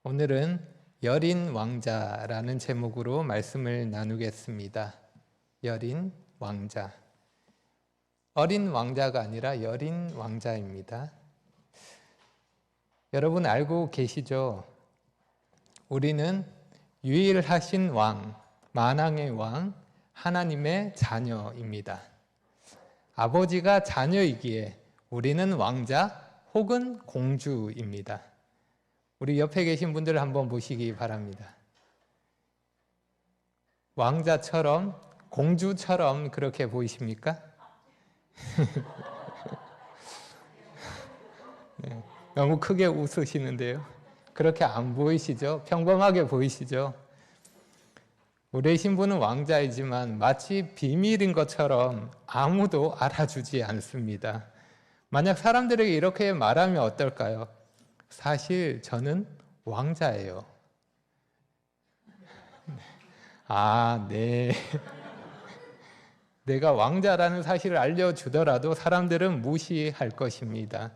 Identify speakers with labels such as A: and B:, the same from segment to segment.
A: 오늘은 여린 왕자라는 제목으로 말씀을 나누겠습니다. 여린 왕자. 어린 왕자가 아니라 여린 왕자입니다. 여러분 알고 계시죠? 우리는 유일하신 왕, 만왕의 왕, 하나님의 자녀입니다. 아버지가 자녀이기에 우리는 왕자 혹은 공주입니다. 우리 옆에 계신 분들을 한번 보시기 바랍니다. 왕자처럼, 공주처럼 그렇게 보이십니까? 네, 너무 크게 웃으시는데요. 그렇게 안 보이시죠? 평범하게 보이시죠? 우리 신부는 왕자이지만 마치 비밀인 것처럼 아무도 알아주지 않습니다. 만약 사람들에게 이렇게 말하면 어떨까요? 사실 저는 왕자예요. 네. 내가 왕자라는 사실을 알려주더라도 사람들은 무시할 것입니다.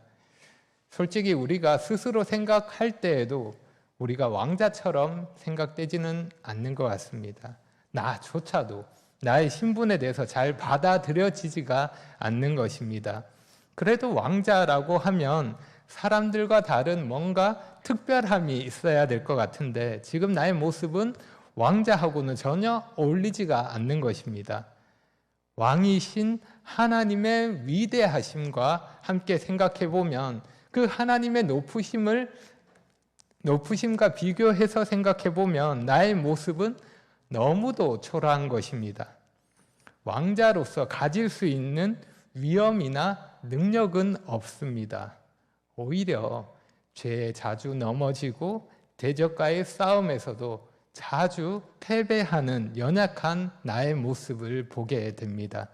A: 솔직히 우리가 스스로 생각할 때에도 우리가 왕자처럼 생각되지는 않는 것 같습니다. 나조차도 나의 신분에 대해서 잘 받아들여지지가 않는 것입니다. 그래도 왕자라고 하면 사람들과 다른 뭔가 특별함이 있어야 될 것 같은데 지금 나의 모습은 왕자하고는 전혀 어울리지가 않는 것입니다. 왕이신 하나님의 위대하심과 함께 생각해 보면 그 하나님의 높으심과 비교해서 생각해 보면 나의 모습은 너무도 초라한 것입니다. 왕자로서 가질 수 있는 위엄이나 능력은 없습니다. 오히려 죄에 자주 넘어지고 대적과의 싸움에서도 자주 패배하는 연약한 나의 모습을 보게 됩니다.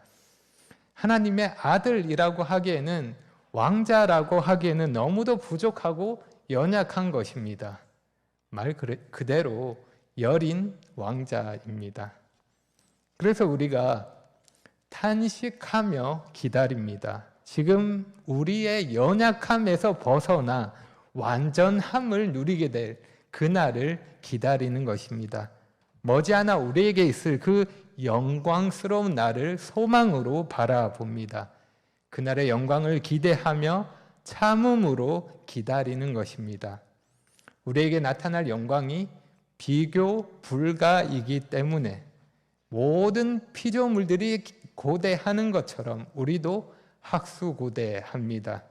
A: 하나님의 아들이라고 하기에는 왕자라고 하기에는 너무도 부족하고 연약한 것입니다. 말 그대로 여린 왕자입니다. 그래서 우리가 탄식하며 기다립니다. 지금 우리의 연약함에서 벗어나 완전함을 누리게 될 그날을 기다리는 것입니다. 머지않아 우리에게 있을 그 영광스러운 날을 소망으로 바라봅니다. 그날의 영광을 기대하며 참음으로 기다리는 것입니다. 우리에게 나타날 영광이 비교 불가이기 때문에 모든 피조물들이 고대하는 것처럼 우리도 학수고대합니다.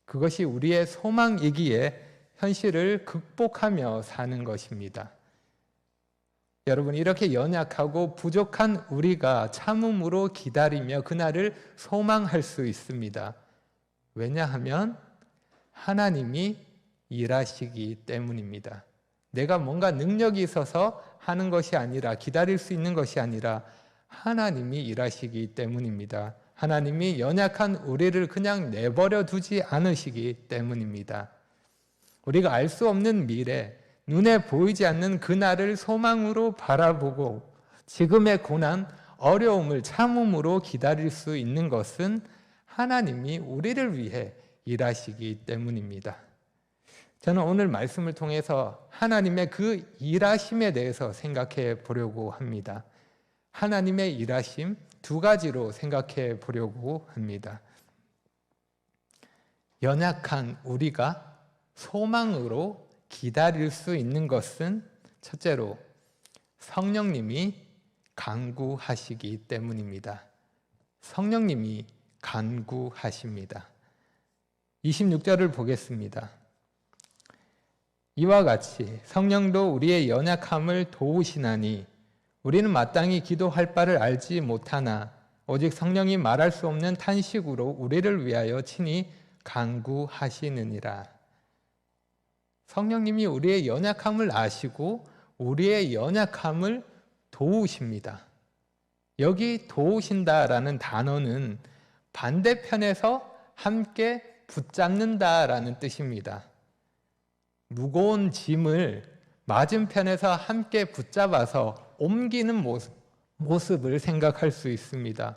A: 그것이 우리의 소망이기에 현실을 극복하며 사는 것입니다. 여러분, 이렇게 연약하고 부족한 우리가 참음으로 기다리며 그날을 소망할 수 있습니다. 왜냐하면 하나님이 일하시기 때문입니다. 내가 뭔가 능력이 있어서 하는 것이 아니라, 기다릴 수 있는 것이 아니라 하나님이 일하시기 때문입니다. 하나님이 연약한 우리를 그냥 내버려 두지 않으시기 때문입니다. 우리가 알 수 없는 미래, 눈에 보이지 않는 그날을 소망으로 바라보고 지금의 고난, 어려움을 참음으로 기다릴 수 있는 것은 하나님이 우리를 위해 일하시기 때문입니다. 저는 오늘 말씀을 통해서 하나님의 그 일하심에 대해서 생각해 보려고 합니다. 하나님의 일하심 두 가지로 생각해 보려고 합니다. 연약한 우리가 소망으로 기다릴 수 있는 것은 첫째로 성령님이 간구하시기 때문입니다. 성령님이 간구하십니다. 26절을 보겠습니다. 이와 같이 성령도 우리의 연약함을 도우시나니 우리는 마땅히 기도할 바를 알지 못하나 오직 성령이 말할 수 없는 탄식으로 우리를 위하여 친히 간구하시느니라. 성령님이 우리의 연약함을 아시고 우리의 연약함을 도우십니다. 여기 도우신다라는 단어는 반대편에서 함께 붙잡는다라는 뜻입니다. 무거운 짐을 맞은편에서 함께 붙잡아서 옮기는 모습을 생각할 수 있습니다.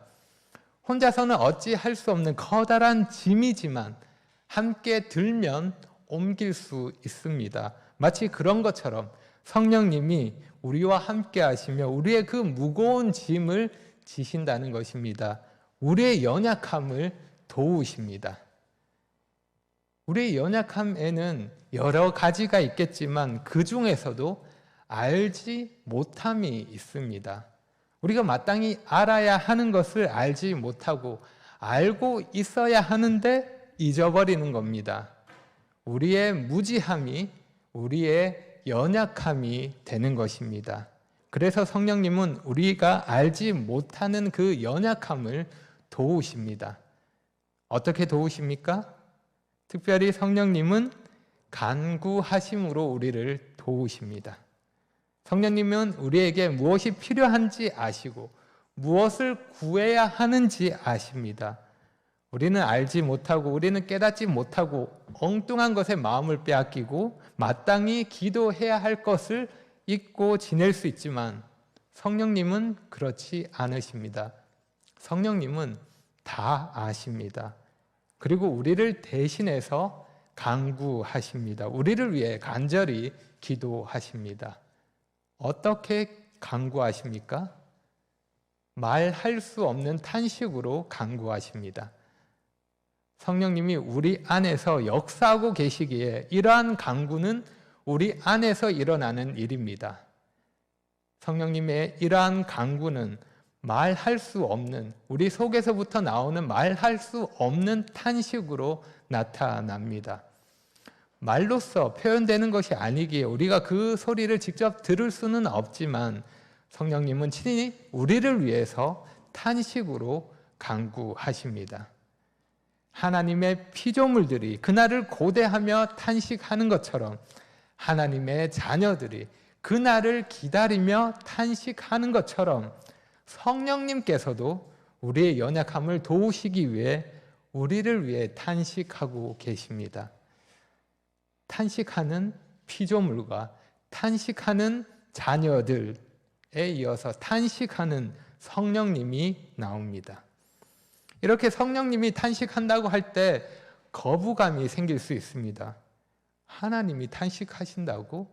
A: 혼자서는 어찌할 수 없는 커다란 짐이지만 함께 들면 옮길 수 있습니다. 마치 그런 것처럼 성령님이 우리와 함께 하시며 우리의 그 무거운 짐을 지신다는 것입니다. 우리의 연약함을 도우십니다. 우리의 연약함에는 여러 가지가 있겠지만 그 중에서도 알지 못함이 있습니다. 우리가 마땅히 알아야 하는 것을 알지 못하고 알고 있어야 하는데 잊어버리는 겁니다. 우리의 무지함이 우리의 연약함이 되는 것입니다. 그래서 성령님은 우리가 알지 못하는 그 연약함을 도우십니다. 어떻게 도우십니까? 특별히 성령님은 간구하심으로 우리를 도우십니다. 성령님은 우리에게 무엇이 필요한지 아시고 무엇을 구해야 하는지 아십니다. 우리는 알지 못하고 우리는 깨닫지 못하고 엉뚱한 것에 마음을 빼앗기고 마땅히 기도해야 할 것을 잊고 지낼 수 있지만 성령님은 그렇지 않으십니다. 성령님은 다 아십니다. 그리고 우리를 대신해서 간구하십니다. 우리를 위해 간절히 기도하십니다. 어떻게 간구하십니까? 말할 수 없는 탄식으로 간구하십니다. 성령님이 우리 안에서 역사하고 계시기에 이러한 간구는 우리 안에서 일어나는 일입니다. 성령님의 이러한 간구는 말할 수 없는, 우리 속에서부터 나오는 말할 수 없는 탄식으로 나타납니다. 말로써 표현되는 것이 아니기에 우리가 그 소리를 직접 들을 수는 없지만 성령님은 친히 우리를 위해서 탄식으로 간구하십니다. 하나님의 피조물들이 그날을 고대하며 탄식하는 것처럼 하나님의 자녀들이 그날을 기다리며 탄식하는 것처럼 성령님께서도 우리의 연약함을 도우시기 위해 우리를 위해 탄식하고 계십니다. 탄식하는 피조물과 탄식하는 자녀들에 이어서 탄식하는 성령님이 나옵니다. 이렇게 성령님이 탄식한다고 할 때 거부감이 생길 수 있습니다. 하나님이 탄식하신다고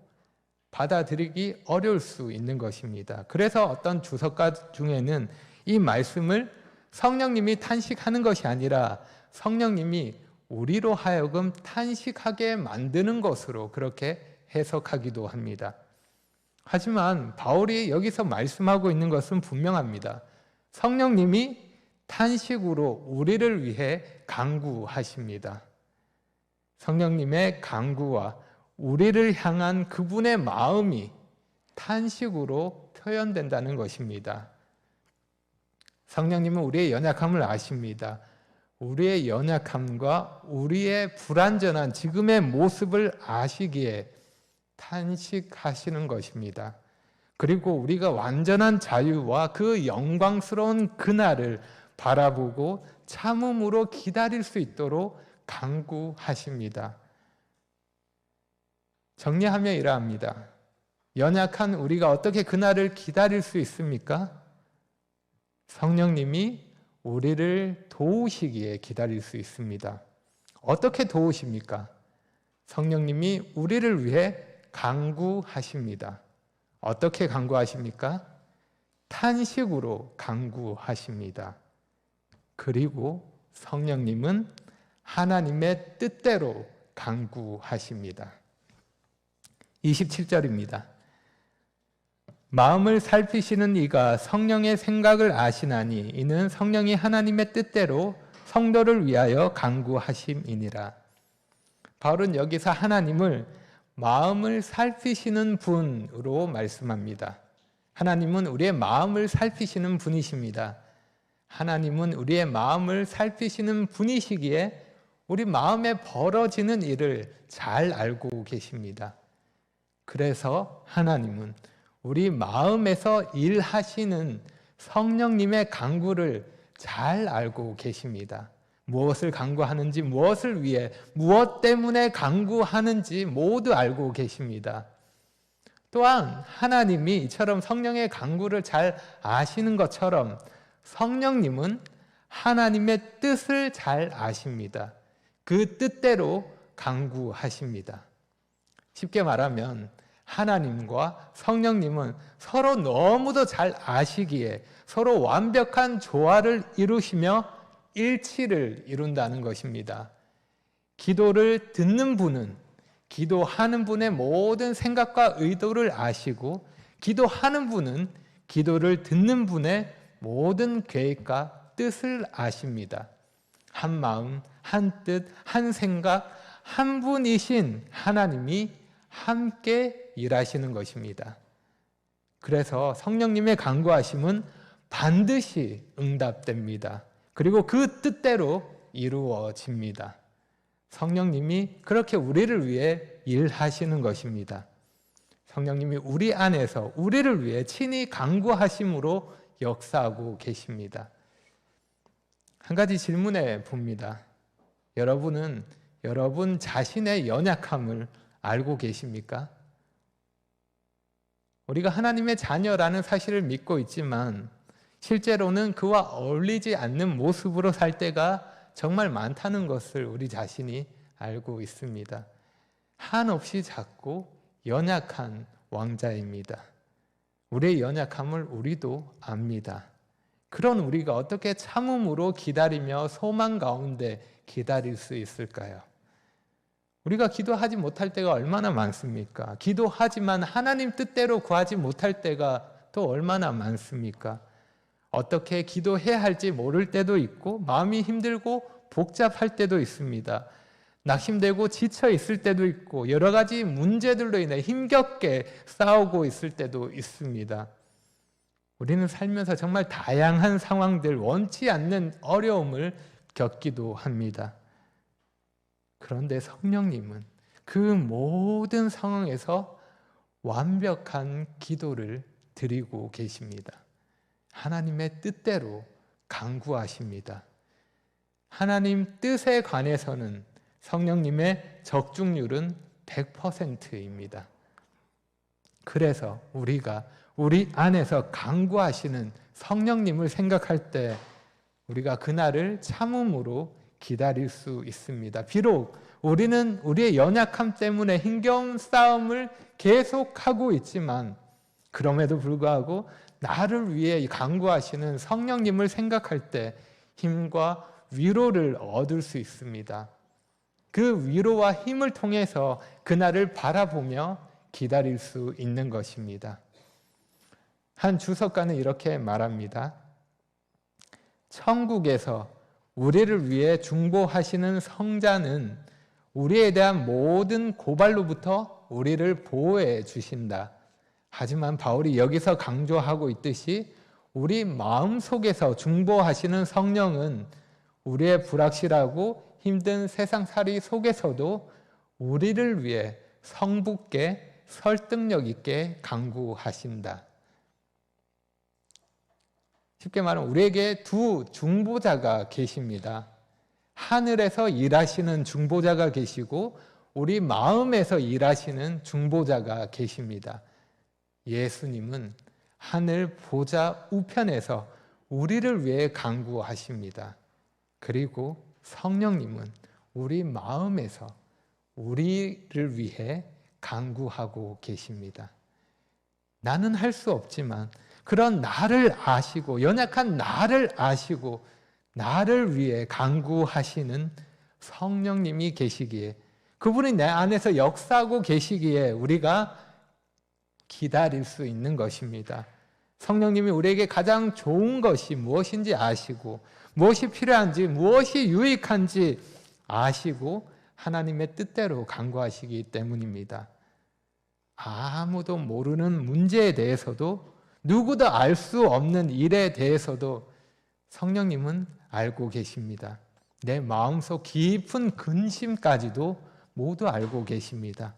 A: 받아들이기 어려울 수 있는 것입니다. 그래서 어떤 주석가 중에는 이 말씀을 성령님이 탄식하는 것이 아니라 성령님이 우리로 하여금 탄식하게 만드는 것으로 그렇게 해석하기도 합니다. 하지만 바울이 여기서 말씀하고 있는 것은 분명합니다. 성령님이 탄식으로 우리를 위해 간구하십니다. 성령님의 간구와 우리를 향한 그분의 마음이 탄식으로 표현된다는 것입니다. 성령님은 우리의 연약함을 아십니다. 우리의 연약함과 우리의 불완전한 지금의 모습을 아시기에 탄식하시는 것입니다. 그리고 우리가 완전한 자유와 그 영광스러운 그날을 바라보고 참음으로 기다릴 수 있도록 간구하십니다. 정리하며 이러합니다. 연약한 우리가 어떻게 그날을 기다릴 수 있습니까? 성령님이 우리를 도우시기에 기다릴 수 있습니다. 어떻게 도우십니까? 성령님이 우리를 위해 간구하십니다. 어떻게 간구하십니까? 탄식으로 간구하십니다. 그리고 성령님은 하나님의 뜻대로 간구하십니다. 27절입니다. 마음을 살피시는 이가 성령의 생각을 아시나니 이는 성령이 하나님의 뜻대로 성도를 위하여 간구하심이니라. 바울은 여기서 하나님을 마음을 살피시는 분으로 말씀합니다. 하나님은 우리의 마음을 살피시는 분이십니다. 하나님은 우리의 마음을 살피시는 분이시기에 우리 마음에 벌어지는 일을 잘 알고 계십니다. 그래서 하나님은 우리 마음에서 일하시는 성령님의 간구를 잘 알고 계십니다. 무엇을 간구하는지, 무엇을 위해, 무엇 때문에 간구하는지 모두 알고 계십니다. 또한 하나님이 이처럼 성령의 간구를 잘 아시는 것처럼 성령님은 하나님의 뜻을 잘 아십니다. 그 뜻대로 간구하십니다. 쉽게 말하면 하나님과 성령님은 서로 너무도 잘 아시기에 서로 완벽한 조화를 이루시며 일치를 이룬다는 것입니다. 기도를 듣는 분은 기도하는 분의 모든 생각과 의도를 아시고, 기도하는 분은 기도를 듣는 분의 모든 계획과 뜻을 아십니다. 한 마음, 한 뜻, 한 생각, 한 분이신 하나님이 함께 일하시는 것입니다. 그래서 성령님의 간구하심은 반드시 응답됩니다. 그리고 그 뜻대로 이루어집니다. 성령님이 그렇게 우리를 위해 일하시는 것입니다. 성령님이 우리 안에서 우리를 위해 친히 간구하심으로 역사하고 계십니다. 한 가지 질문해 봅니다. 여러분은 여러분 자신의 연약함을 알고 계십니까? 우리가 하나님의 자녀라는 사실을 믿고 있지만 실제로는 그와 어울리지 않는 모습으로 살 때가 정말 많다는 것을 우리 자신이 알고 있습니다. 한없이 작고 연약한 왕자입니다. 우리의 연약함을 우리도 압니다. 그런 우리가 어떻게 참음으로 기다리며 소망 가운데 기다릴 수 있을까요? 우리가 기도하지 못할 때가 얼마나 많습니까? 기도하지만 하나님 뜻대로 구하지 못할 때가 또 얼마나 많습니까? 어떻게 기도해야 할지 모를 때도 있고 마음이 힘들고 복잡할 때도 있습니다. 낙심되고 지쳐 있을 때도 있고 여러 가지 문제들로 인해 힘겹게 싸우고 있을 때도 있습니다. 우리는 살면서 정말 다양한 상황들, 원치 않는 어려움을 겪기도 합니다. 그런데 성령님은 그 모든 상황에서 완벽한 기도를 드리고 계십니다. 하나님의 뜻대로 간구하십니다. 하나님 뜻에 관해서는 성령님의 적중률은 100%입니다. 그래서 우리가 우리 안에서 간구하시는 성령님을 생각할 때 우리가 그날을 참음으로 기다릴 수 있습니다. 비록 우리는 우리의 연약함 때문에 힘겨운 싸움을 계속하고 있지만 그럼에도 불구하고 나를 위해 간구하시는 성령님을 생각할 때 힘과 위로를 얻을 수 있습니다. 그 위로와 힘을 통해서 그날을 바라보며 기다릴 수 있는 것입니다. 한 주석가는 이렇게 말합니다. 천국에서 우리를 위해 중보하시는 성자는 우리에 대한 모든 고발로부터 우리를 보호해 주신다. 하지만 바울이 여기서 강조하고 있듯이 우리 마음속에서 중보하시는 성령은 우리의 불확실하고 힘든 세상살이 속에서도 우리를 위해 성붙게 설득력 있게 간구하신다. 쉽게 말하면 우리에게 두 중보자가 계십니다. 하늘에서 일하시는 중보자가 계시고 우리 마음에서 일하시는 중보자가 계십니다. 예수님은 하늘 보좌 우편에서 우리를 위해 간구하십니다. 그리고 성령님은 우리 마음에서 우리를 위해 간구하고 계십니다. 나는 할 수 없지만 그런 나를 아시고 연약한 나를 아시고 나를 위해 간구하시는 성령님이 계시기에 그분이 내 안에서 역사하고 계시기에 우리가 기다릴 수 있는 것입니다. 성령님이 우리에게 가장 좋은 것이 무엇인지 아시고 무엇이 필요한지 무엇이 유익한지 아시고 하나님의 뜻대로 간구하시기 때문입니다. 아무도 모르는 문제에 대해서도 누구도 알 수 없는 일에 대해서도 성령님은 알고 계십니다. 내 마음속 깊은 근심까지도 모두 알고 계십니다.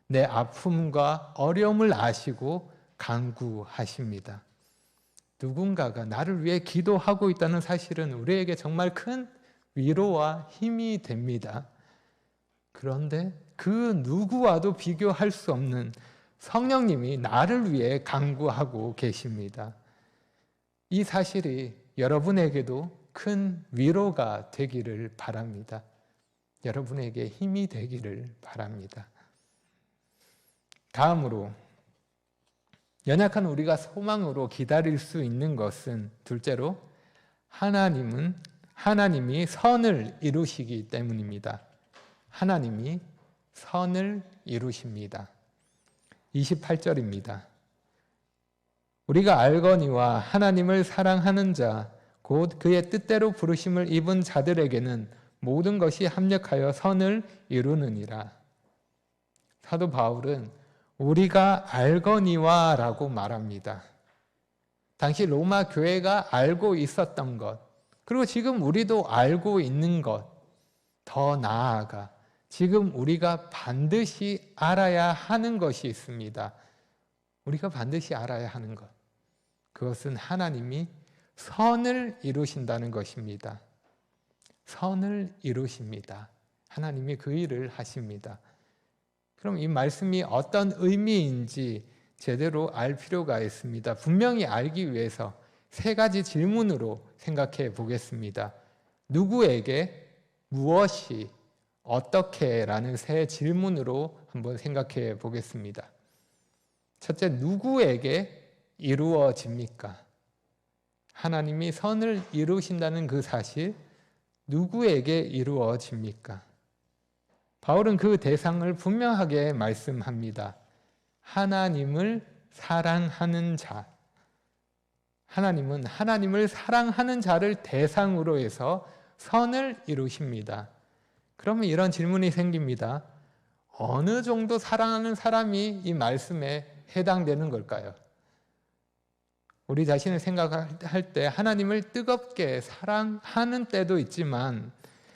A: 내 아픔과 어려움을 아시고 간구하십니다. 누군가가 나를 위해 기도하고 있다는 사실은 우리에게 정말 큰 위로와 힘이 됩니다. 그런데 그 누구와도 비교할 수 없는 성령님이 나를 위해 간구하고 계십니다. 이 사실이 여러분에게도 큰 위로가 되기를 바랍니다. 여러분에게 힘이 되기를 바랍니다. 다음으로 연약한 우리가 소망으로 기다릴 수 있는 것은 둘째로 하나님이 선을 이루시기 때문입니다. 하나님이 선을 이루십니다. 28절입니다. 우리가 알거니와 하나님을 사랑하는 자 곧 그의 뜻대로 부르심을 입은 자들에게는 모든 것이 합력하여 선을 이루느니라. 사도 바울은 우리가 알거니와 라고 말합니다. 당시 로마 교회가 알고 있었던 것, 그리고 지금 우리도 알고 있는 것, 더 나아가 지금 우리가 반드시 알아야 하는 것이 있습니다. 우리가 반드시 알아야 하는 것, 그것은 하나님이 선을 이루신다는 것입니다. 선을 이루십니다. 하나님이 그 일을 하십니다. 그럼 이 말씀이 어떤 의미인지 제대로 알 필요가 있습니다. 분명히 알기 위해서 세 가지 질문으로 생각해 보겠습니다. 누구에게, 무엇이, 어떻게 라는 세 질문으로 한번 생각해 보겠습니다. 첫째, 누구에게 이루어집니까? 하나님이 선을 이루신다는 그 사실, 누구에게 이루어집니까? 바울은 그 대상을 분명하게 말씀합니다. 하나님을 사랑하는 자. 하나님은 하나님을 사랑하는 자를 대상으로 해서 선을 이루십니다. 그러면 이런 질문이 생깁니다. 어느 정도 사랑하는 사람이 이 말씀에 해당되는 걸까요? 우리 자신을 생각할 때 하나님을 뜨겁게 사랑하는 때도 있지만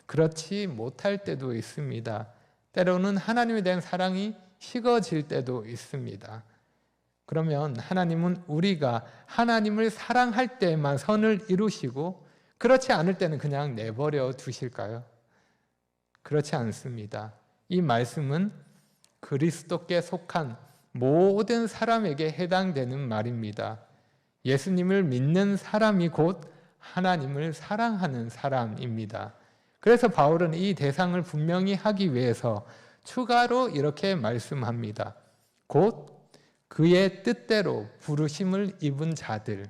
A: 그렇지 못할 때도 있습니다. 때로는 하나님에 대한 사랑이 식어질 때도 있습니다. 그러면 하나님은 우리가 하나님을 사랑할 때만 선을 이루시고 그렇지 않을 때는 그냥 내버려 두실까요? 그렇지 않습니다. 이 말씀은 그리스도께 속한 모든 사람에게 해당되는 말입니다. 예수님을 믿는 사람이 곧 하나님을 사랑하는 사람입니다. 그래서 바울은 이 대상을 분명히 하기 위해서 추가로 이렇게 말씀합니다. 곧 그의 뜻대로 부르심을 입은 자들,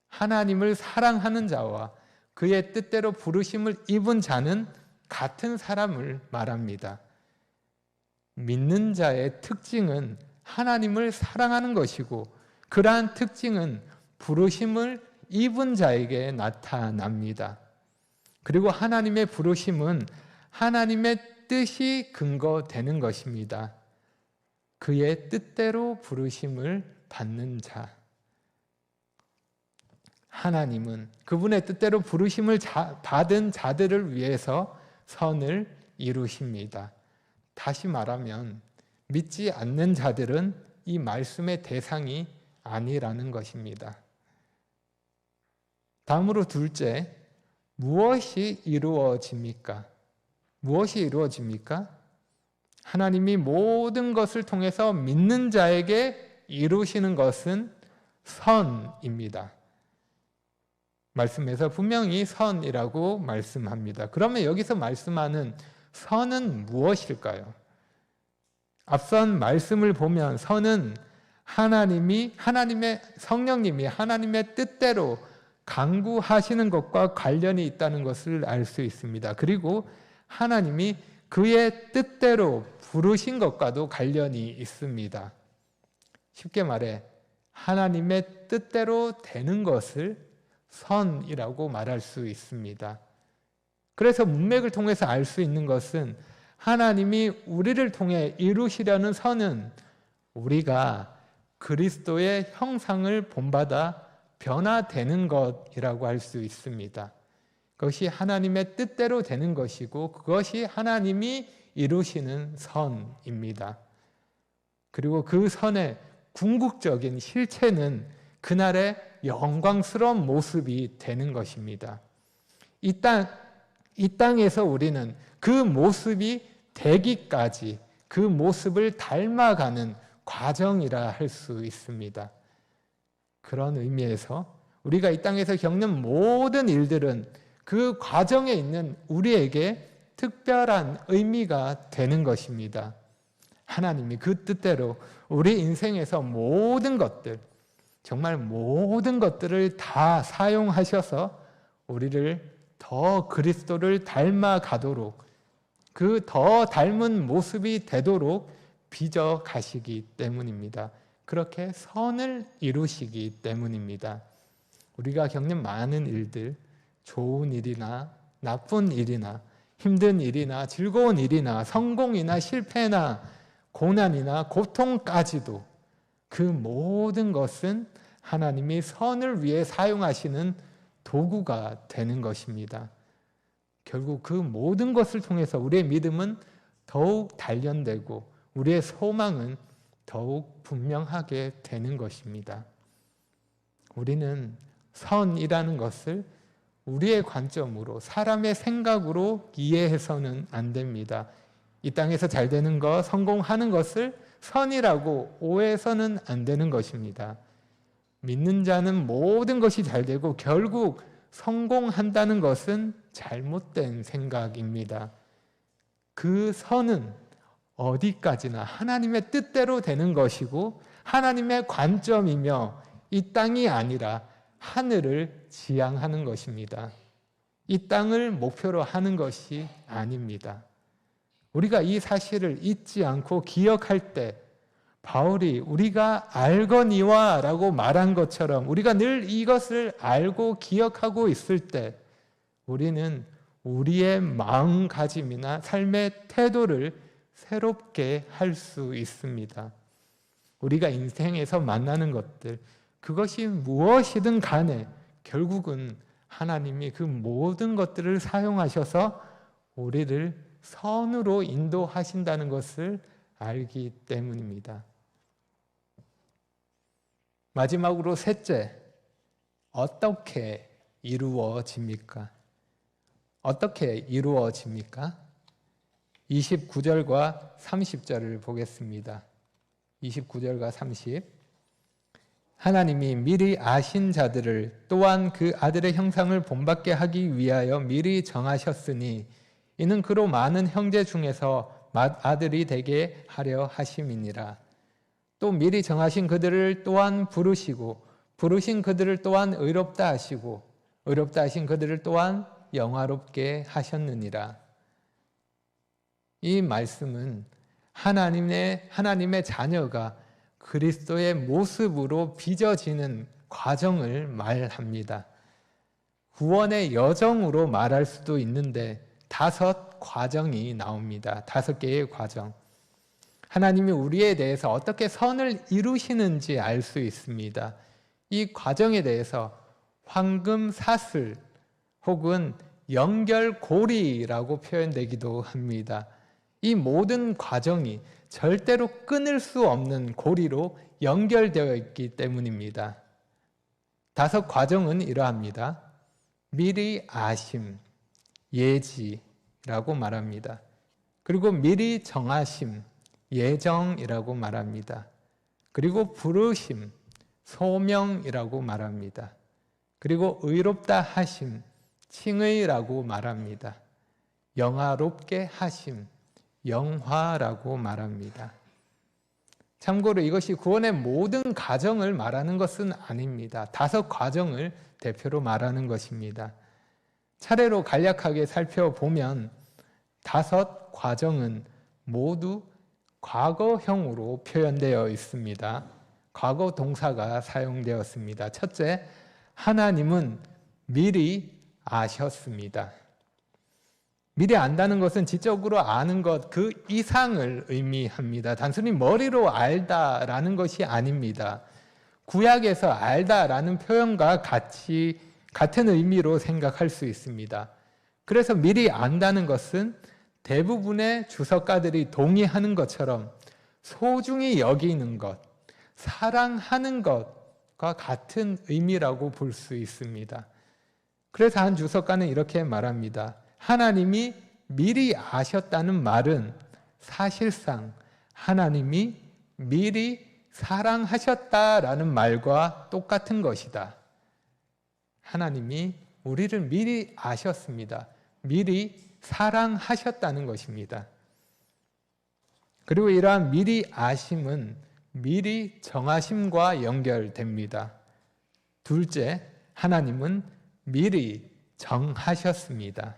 A: 하나님을 사랑하는 자와 그의 뜻대로 부르심을 입은 자는 같은 사람을 말합니다. 믿는 자의 특징은 하나님을 사랑하는 것이고 그러한 특징은 부르심을 입은 자에게 나타납니다. 그리고 하나님의 부르심은 하나님의 뜻이 근거되는 것입니다. 그의 뜻대로 부르심을 받는 자. 하나님은 그분의 뜻대로 부르심을 받은 자들을 위해서 선을 이루십니다. 다시 말하면 믿지 않는 자들은 이 말씀의 대상이 아니라는 것입니다. 다음으로 둘째, 무엇이 이루어집니까? 무엇이 이루어집니까? 하나님이 모든 것을 통해서 믿는 자에게 이루시는 것은 선입니다. 말씀에서 분명히 선이라고 말씀합니다. 그러면 여기서 말씀하는 선은 무엇일까요? 앞선 말씀을 보면 선은 하나님의 성령님이 하나님의 뜻대로 강구하시는 것과 관련이 있다는 것을 알 수 있습니다. 그리고 하나님이 그의 뜻대로 부르신 것과도 관련이 있습니다. 쉽게 말해 하나님의 뜻대로 되는 것을 선이라고 말할 수 있습니다. 그래서 문맥을 통해서 알 수 있는 것은 하나님이 우리를 통해 이루시려는 선은 우리가 그리스도의 형상을 본받아 변화되는 것이라고 할 수 있습니다. 그것이 하나님의 뜻대로 되는 것이고 그것이 하나님이 이루시는 선입니다. 그리고 그 선의 궁극적인 실체는 그날의 영광스러운 모습이 되는 것입니다. 이 땅에서 우리는 그 모습이 되기까지 그 모습을 닮아가는 과정이라 할 수 있습니다. 그런 의미에서 우리가 이 땅에서 겪는 모든 일들은 그 과정에 있는 우리에게 특별한 의미가 되는 것입니다. 하나님이 그 뜻대로 우리 인생에서 모든 것들, 정말 모든 것들을 다 사용하셔서 우리를 더 그리스도를 닮아가도록, 그 더 닮은 모습이 되도록 빚어 가시기 때문입니다. 그렇게 선을 이루시기 때문입니다. 우리가 겪는 많은 일들, 좋은 일이나 나쁜 일이나 힘든 일이나 즐거운 일이나 성공이나 실패나 고난이나 고통까지도 그 모든 것은 하나님이 선을 위해 사용하시는 도구가 되는 것입니다. 결국 그 모든 것을 통해서 우리의 믿음은 더욱 단련되고 우리의 소망은 더욱 분명하게 되는 것입니다. 우리는 선이라는 것을 우리의 관점으로, 사람의 생각으로 이해해서는 안 됩니다. 이 땅에서 잘 되는 것, 성공하는 것을 선이라고 오해해서는 안 되는 것입니다. 믿는 자는 모든 것이 잘 되고 결국 성공한다는 것은 잘못된 생각입니다. 그 선은 어디까지나 하나님의 뜻대로 되는 것이고 하나님의 관점이며 이 땅이 아니라 하늘을 지향하는 것입니다. 이 땅을 목표로 하는 것이 아닙니다. 우리가 이 사실을 잊지 않고 기억할 때 바울이 우리가 알거니와 라고 말한 것처럼 우리가 늘 이것을 알고 기억하고 있을 때 우리는 우리의 마음가짐이나 삶의 태도를 새롭게 할 수 있습니다. 우리가 인생에서 만나는 것들, 그것이 무엇이든 간에 결국은 하나님이 그 모든 것들을 사용하셔서 우리를 선으로 인도하신다는 것을 알기 때문입니다. 마지막으로 셋째, 어떻게 이루어집니까? 어떻게 이루어집니까? 29절과 30절을 보겠습니다. 29절과 30. 하나님이 미리 아신 자들을 또한 그 아들의 형상을 본받게 하기 위하여 미리 정하셨으니 이는 그로 많은 형제 중에서 맏아들이 되게 하려 하심이니라. 또 미리 정하신 그들을 또한 부르시고 부르신 그들을 또한 의롭다 하시고 의롭다 하신 그들을 또한 영화롭게 하셨느니라. 이 말씀은 하나님의 자녀가 그리스도의 모습으로 빚어지는 과정을 말합니다. 구원의 여정으로 말할 수도 있는데 5 과정이 나옵니다. 5개의 과정. 하나님이 우리에 대해서 어떻게 선을 이루시는지 알 수 있습니다. 이 과정에 대해서 황금 사슬 혹은 연결고리라고 표현되기도 합니다. 이 모든 과정이 절대로 끊을 수 없는 고리로 연결되어 있기 때문입니다. 5 과정은 이러합니다. 미리 아심, 예지라고 말합니다. 그리고 미리 정하심, 예정이라고 말합니다. 그리고 부르심, 소명이라고 말합니다. 그리고 의롭다 하심, 칭의라고 말합니다. 영화롭게 하심, 영화라고 말합니다. 참고로 이것이 구원의 모든 과정을 말하는 것은 아닙니다. 5 과정을 대표로 말하는 것입니다. 차례로 간략하게 살펴보면 5 과정은 모두 과거형으로 표현되어 있습니다. 과거 동사가 사용되었습니다. 첫째, 하나님은 미리 아셨습니다. 미리 안다는 것은 지적으로 아는 것 그 이상을 의미합니다. 단순히 머리로 알다라는 것이 아닙니다. 구약에서 알다라는 표현과 같은 의미로 생각할 수 있습니다. 그래서 미리 안다는 것은 대부분의 주석가들이 동의하는 것처럼 소중히 여기는 것, 사랑하는 것과 같은 의미라고 볼 수 있습니다. 그래서 한 주석가는 이렇게 말합니다. 하나님이 미리 아셨다는 말은 사실상 하나님이 미리 사랑하셨다라는 말과 똑같은 것이다. 하나님이 우리를 미리 아셨습니다. 미리 사랑하셨다는 것입니다. 그리고 이러한 미리 아심은 미리 정하심과 연결됩니다. 둘째, 하나님은 미리 정하셨습니다.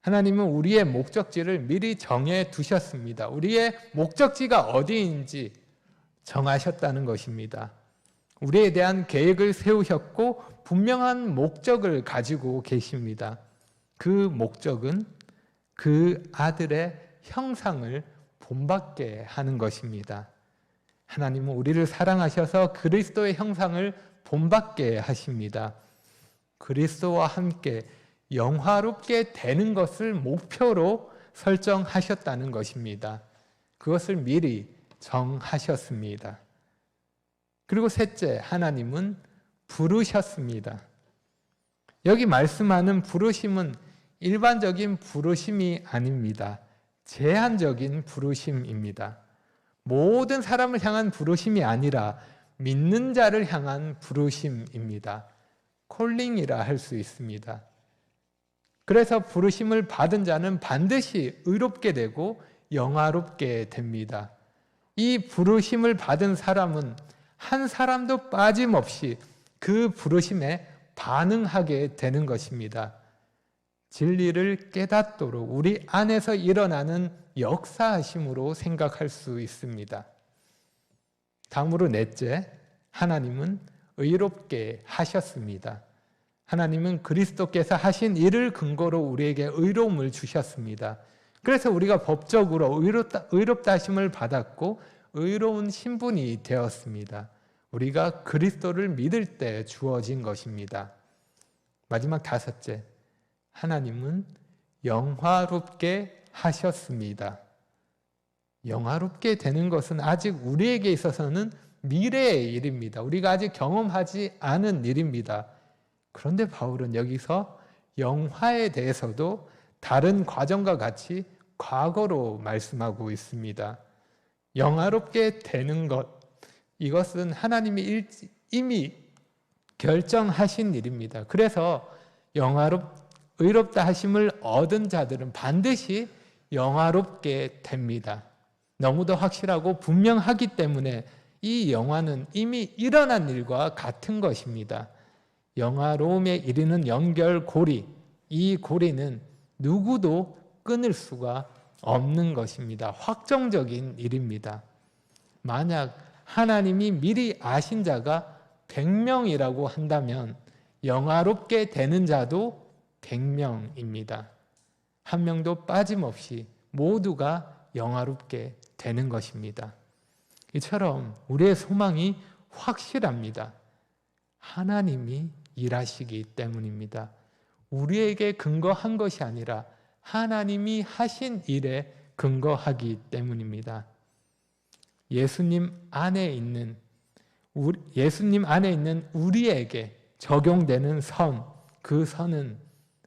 A: 하나님은 우리의 목적지를 미리 정해 두셨습니다. 우리의 목적지가 어디인지 정하셨다는 것입니다. 우리에 대한 계획을 세우셨고 분명한 목적을 가지고 계십니다. 그 목적은 그 아들의 형상을 본받게 하는 것입니다. 하나님은 우리를 사랑하셔서 그리스도의 형상을 본받게 하십니다. 그리스도와 함께 영화롭게 되는 것을 목표로 설정하셨다는 것입니다. 그것을 미리 정하셨습니다. 그리고 셋째, 하나님은 부르셨습니다. 여기 말씀하는 부르심은 일반적인 부르심이 아닙니다. 제한적인 부르심입니다. 모든 사람을 향한 부르심이 아니라 믿는 자를 향한 부르심입니다. 콜링이라 할 수 있습니다. 그래서 부르심을 받은 자는 반드시 의롭게 되고 영화롭게 됩니다. 이 부르심을 받은 사람은 한 사람도 빠짐없이 그 부르심에 반응하게 되는 것입니다. 진리를 깨닫도록 우리 안에서 일어나는 역사하심으로 생각할 수 있습니다. 다음으로 넷째, 하나님은 의롭게 하셨습다 하나님은 그리스도께서 하신 일을 근거로 우리에게 의로움을 주셨습니다. 그래서 우리가 법적으로 의롭다 하심을 받았고 의로운 신분이 되었습니다. 우리가 그리스도를 믿을 때 주어진 것입니다. 마지막 다섯째, 하나님은 영화롭게 하셨습니다. 영화롭게 되는 것은 아직 우리에게 있어서는 미래의 일입니다. 우리가 아직 경험하지 않은 일입니다. 그런데 바울은 여기서 영화에 대해서도 다른 과정과 같이 과거로 말씀하고 있습니다. 영화롭게 되는 것, 이것은 하나님이 이미 결정하신 일입니다. 그래서 의롭다 하심을 얻은 자들은 반드시 영화롭게 됩니다. 너무도 확실하고 분명하기 때문에 이 영화는 이미 일어난 일과 같은 것입니다. 영화로움에 이르는 연결고리, 이 고리는 누구도 끊을 수가 없는 것입니다. 확정적인 일입니다. 만약 하나님이 미리 아신 자가 100명이라고 한다면 영화롭게 되는 자도 100명입니다. 한 명도 빠짐없이 모두가 영화롭게 되는 것입니다. 이처럼 우리의 소망이 확실합니다. 하나님이 일하시기 때문입니다. 우리에게 근거한 것이 아니라 하나님이 하신 일에 근거하기 때문입니다. 예수님 안에 있는 우리에게 적용되는 선, 그 선은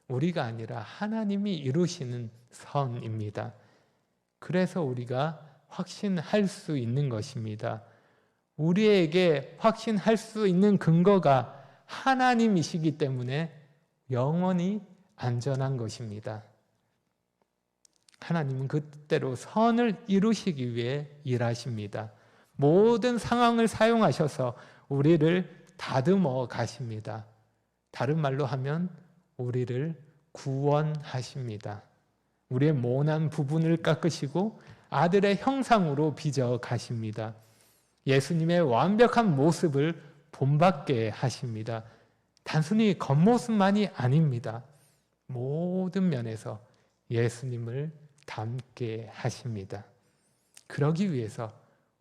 A: 우리가 아니라 하나님이 이루시는 선입니다. 그래서 우리가 확신할 수 있는 것입니다. 우리에게 확신할 수 있는 근거가 하나님이시기 때문에 영원히 안전한 것입니다. 하나님은 그 뜻대로 선을 이루시기 위해 일하십니다. 모든 상황을 사용하셔서 우리를 다듬어 가십니다. 다른 말로 하면 우리를 구원하십니다. 우리의 모난 부분을 깎으시고 아들의 형상으로 빚어 가십니다. 예수님의 완벽한 모습을 본받게 하십니다. 단순히 겉모습만이 아닙니다. 모든 면에서 예수님을 닮게 하십니다. 그러기 위해서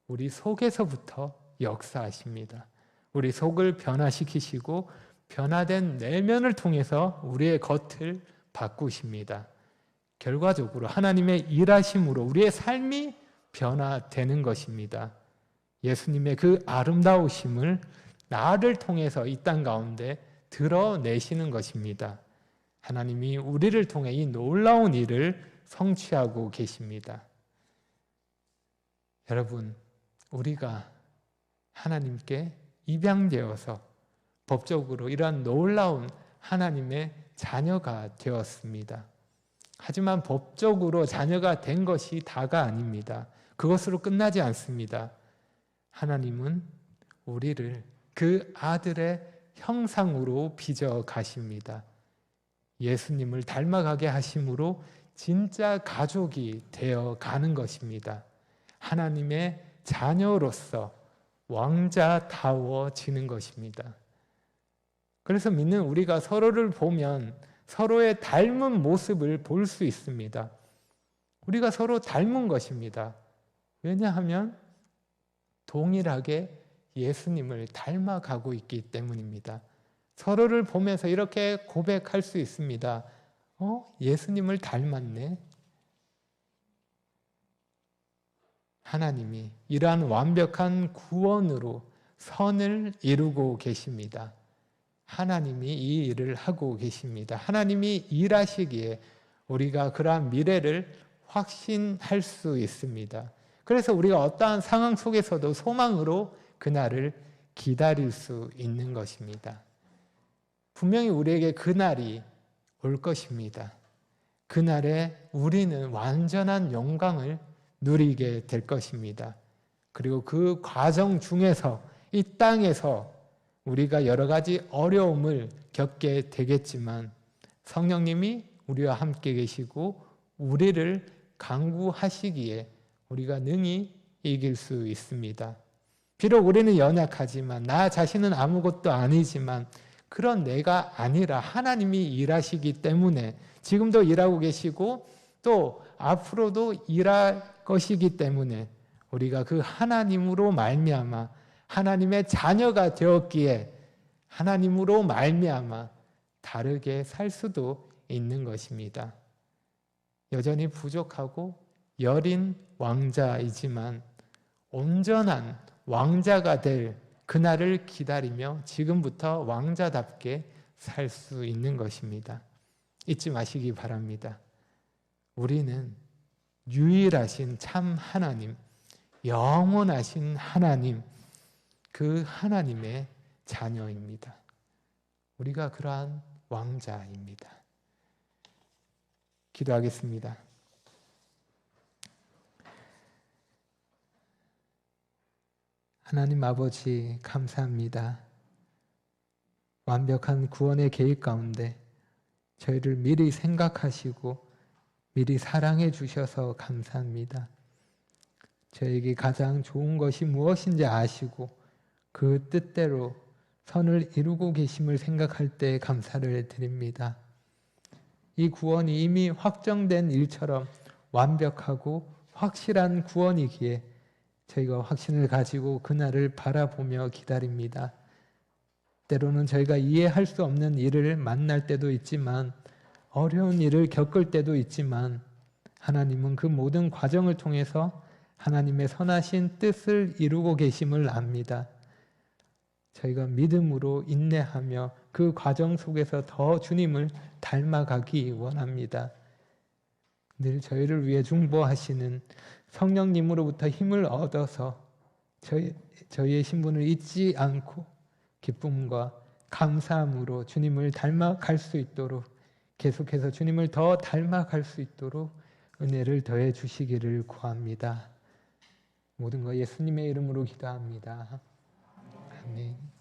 A: 우리 속에서부터 역사하십니다. 우리 속을 변화시키시고 변화된 내면을 통해서 우리의 겉을 바꾸십니다. 결과적으로 하나님의 일하심으로 우리의 삶이 변화되는 것입니다. 예수님의 그 아름다우심을 나를 통해서 이 땅 가운데 드러내시는 것입니다. 하나님이 우리를 통해 이 놀라운 일을 성취하고 계십니다. 여러분, 우리가 하나님께 입양되어서 법적으로 이러한 놀라운 하나님의 자녀가 되었습니다. 하지만 법적으로 자녀가 된 것이 다가 아닙니다. 그것으로 끝나지 않습니다. 하나님은 우리를 그 아들의 형상으로 빚어 가십니다. 예수님을 닮아가게 하심으로 진짜 가족이 되어 가는 것입니다. 하나님의 자녀로서 왕자다워지는 것입니다. 그래서 믿는 우리가 서로를 보면 서로의 닮은 모습을 볼 수 있습니다. 우리가 서로 닮은 것입니다. 왜냐하면 동일하게 예수님을 닮아가고 있기 때문입니다. 서로를 보면서 이렇게 고백할 수 있습니다. 예수님을 닮았네. 하나님이 이러한 완벽한 구원으로 선을 이루고 계십니다. 하나님이 이 일을 하고 계십니다. 하나님이 일하시기에 우리가 그러한 미래를 확신할 수 있습니다. 그래서 우리가 어떠한 상황 속에서도 소망으로 그날을 기다릴 수 있는 것입니다. 분명히 우리에게 그날이 올 것입니다. 그날에 우리는 완전한 영광을 누리게 될 것입니다. 그리고 그 과정 중에서 이 땅에서 우리가 여러 가지 어려움을 겪게 되겠지만 성령님이 우리와 함께 계시고 우리를 강구하시기에 우리가 능히 이길 수 있습니다. 비록 우리는 연약하지만 나 자신은 아무것도 아니지만 그런 내가 아니라 하나님이 일하시기 때문에 지금도 일하고 계시고 또 앞으로도 일할 것이기 때문에 우리가 그 하나님으로 말미암아 하나님의 자녀가 되었기에 하나님으로 말미암아 다르게 살 수도 있는 것입니다. 여전히 부족하고 여린 왕자이지만 온전한 왕자가 될 그날을 기다리며 지금부터 왕자답게 살 수 있는 것입니다. 잊지 마시기 바랍니다. 우리는 유일하신 참 하나님, 영원하신 하나님, 그 하나님의 자녀입니다. 우리가 그러한 왕자입니다. 기도하겠습니다. 하나님 아버지 감사합니다. 완벽한 구원의 계획 가운데 저희를 미리 생각하시고 미리 사랑해 주셔서 감사합니다. 저에게 가장 좋은 것이 무엇인지 아시고 그 뜻대로 선을 이루고 계심을 생각할 때 감사를 드립니다. 이 구원이 이미 확정된 일처럼 완벽하고 확실한 구원이기에 저희가 확신을 가지고 그날을 바라보며 기다립니다. 때로는 저희가 이해할 수 없는 일을 만날 때도 있지만 어려운 일을 겪을 때도 있지만 하나님은 그 모든 과정을 통해서 하나님의 선하신 뜻을 이루고 계심을 압니다. 저희가 믿음으로 인내하며 그 과정 속에서 더 주님을 닮아가기 원합니다. 늘 저희를 위해 중보하시는 성령님으로부터 힘을 얻어서 저희의 신분을 잊지 않고 기쁨과 감사함으로 주님을 닮아갈 수 있도록 계속해서 주님을 더 닮아갈 수 있도록 은혜를 더해 주시기를 구합니다. 모든 것 예수님의 이름으로 기도합니다. 아멘.